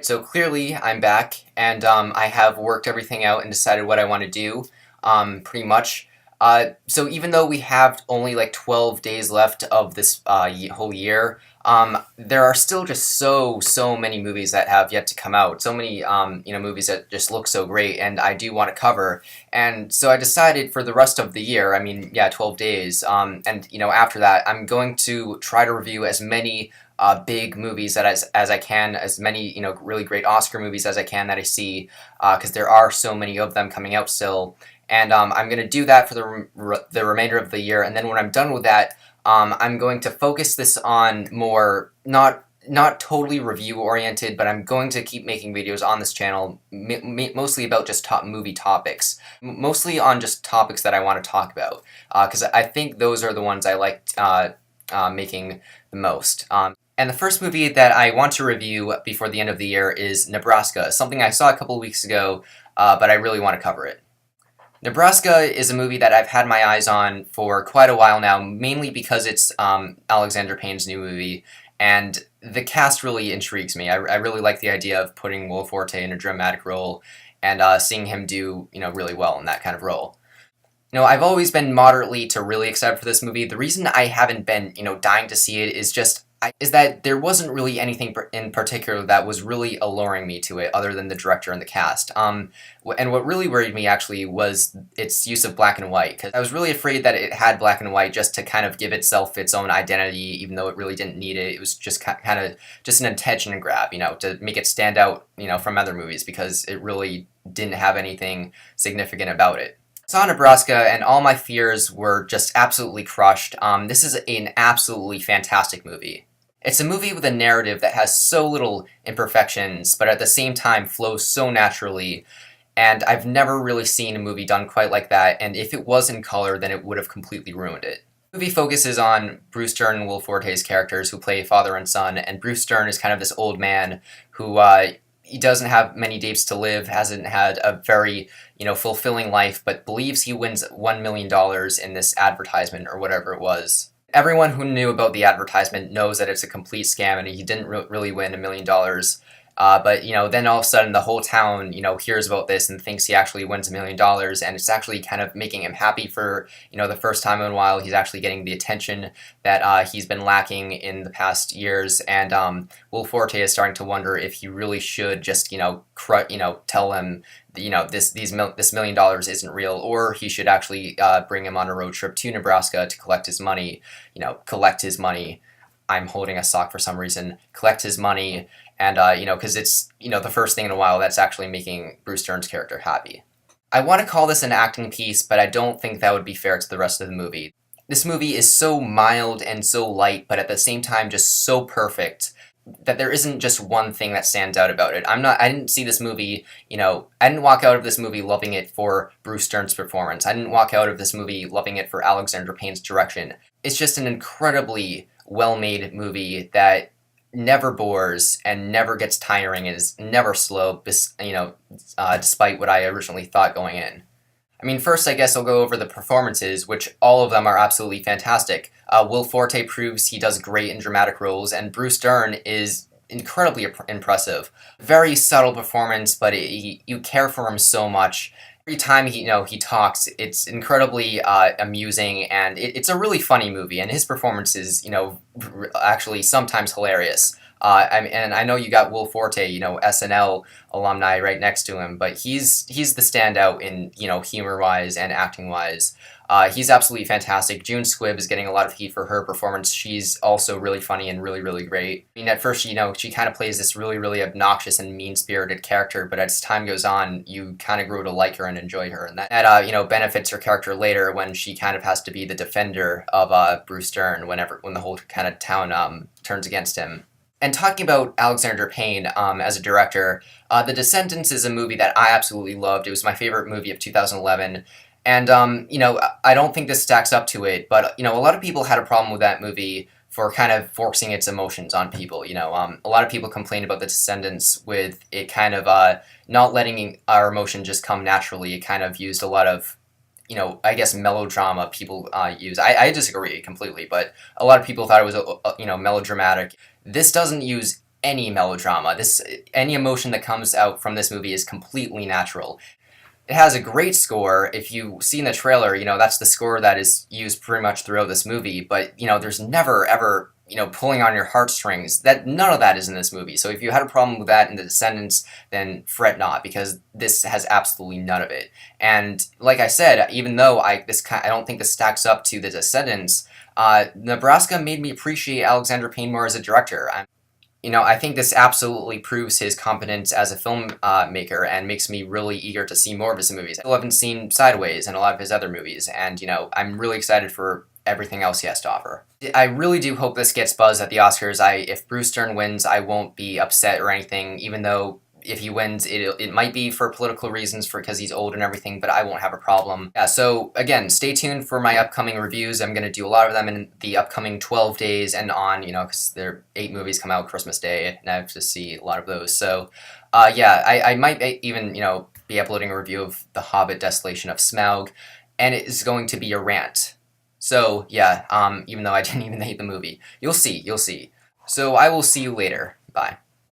So clearly I'm back, and I have worked everything out and decided what I want to do, pretty much. So even though we have only like 12 days left of this whole year, there are still just so many movies that have yet to come out. So many movies that just look so great, and I do want to cover. And so I decided for the rest of the year, I mean, yeah, 12 days, and after that, I'm going to try to review as many big movies that as I can, as many really great Oscar movies as I can that I see, because there are so many of them coming out still, and I'm going to do that for the remainder of the year, and then when I'm done with that, I'm going to focus this on more not totally review oriented, but I'm going to keep making videos on this channel, mostly about just top movie topics, mostly on just topics that I want to talk about, because I think those are the ones I like making the most. And the first movie that I want to review before the end of the year is Nebraska, something I saw a couple of weeks ago, but I really want to cover it. Nebraska is a movie that I've had my eyes on for quite a while now, mainly because it's Alexander Payne's new movie, and the cast really intrigues me. I really like the idea of putting Will Forte in a dramatic role and seeing him do really well in that kind of role. I've always been moderately to really excited for this movie. The reason I haven't been, dying to see it is is that there wasn't really anything in particular that was really alluring me to it, other than the director and the cast. And what really worried me actually was its use of black and white, because I was really afraid that it had black and white just to kind of give itself its own identity, even though it really didn't need it. It was just kind of just an attention grab, to make it stand out, from other movies, because it really didn't have anything significant about it. Saw Nebraska, and all my fears were just absolutely crushed. This is an absolutely fantastic movie. It's a movie with a narrative that has so little imperfections, but at the same time flows so naturally, and I've never really seen a movie done quite like that, and if it was in color, then it would have completely ruined it. The movie focuses on Bruce Dern and Will Forte's characters, who play father and son, and Bruce Dern is kind of this old man who, he doesn't have many days to live, hasn't had a very, fulfilling life, but believes he wins $1 million in this advertisement or whatever it was. Everyone who knew about the advertisement knows that it's a complete scam and he didn't really win $1 million. But then all of a sudden the whole town, hears about this and thinks he actually wins $1 million, and it's actually kind of making him happy for, the first time in a while. He's actually getting the attention that he's been lacking in the past years, and Will Forte is starting to wonder if he really should just, tell him, this $1 million isn't real, or he should actually bring him on a road trip to Nebraska to collect his money. I'm holding a sock for some reason. Collect his money, and because it's the first thing in a while that's actually making Bruce Dern's character happy. I want to call this an acting piece, but I don't think that would be fair to the rest of the movie. This movie is so mild and so light, but at the same time just so perfect that there isn't just one thing that stands out about it. I didn't see this movie, I didn't walk out of this movie loving it for Bruce Dern's performance. I didn't walk out of this movie loving it for Alexander Payne's direction. It's just an incredibly well-made movie that never bores and never gets tiring and is never slow, despite what I originally thought going in. I mean, first I guess I'll go over the performances, which all of them are absolutely fantastic. Will Forte proves he does great in dramatic roles, and Bruce Dern is incredibly impressive. Very subtle performance, but you care for him so much. Every time he talks, it's incredibly amusing, and it's a really funny movie, and his performance is, actually sometimes hilarious. And I know you got Will Forte, SNL alumni right next to him, but he's the standout in, humor-wise and acting-wise. He's absolutely fantastic. June Squibb is getting a lot of heat for her performance. She's also really funny and really great. I mean, at first, she kind of plays this really obnoxious and mean-spirited character, but as time goes on, you kind of grow to like her and enjoy her, and that benefits her character later when she kind of has to be the defender of Bruce Dern when the whole kind of town turns against him. And talking about Alexander Payne as a director, The Descendants is a movie that I absolutely loved. It was my favorite movie of 2011. And, I don't think this stacks up to it, but, a lot of people had a problem with that movie for kind of forcing its emotions on people, A lot of people complained about The Descendants with it kind of not letting our emotion just come naturally. It kind of used a lot of, I guess melodrama people use. I disagree completely, but a lot of people thought it was, melodramatic. This doesn't use any melodrama. Any emotion that comes out from this movie is completely natural. It has a great score. If you see in the trailer, that's the score that is used pretty much throughout this movie. But there's never ever pulling on your heartstrings. None of that is in this movie. So if you had a problem with that in The Descendants, then fret not, because this has absolutely none of it. And like I said, even though I don't think this stacks up to The Descendants, Nebraska made me appreciate Alexander Payne more as a director. I think this absolutely proves his competence as a filmmaker and makes me really eager to see more of his movies. I still haven't seen Sideways and a lot of his other movies, and, I'm really excited for everything else he has to offer. I really do hope this gets buzz at the Oscars. If Bruce Dern wins, I won't be upset or anything, even though if he wins, it might be for political reasons, because he's old and everything, but I won't have a problem. Yeah, so again, stay tuned for my upcoming reviews. I'm going to do a lot of them in the upcoming 12 days and on, because there are 8 movies come out Christmas Day, and I have to see a lot of those. So, yeah, I might even, be uploading a review of The Hobbit: Desolation of Smaug, and it is going to be a rant. So, yeah, even though I didn't even hate the movie. You'll see. So I will see you later. Bye.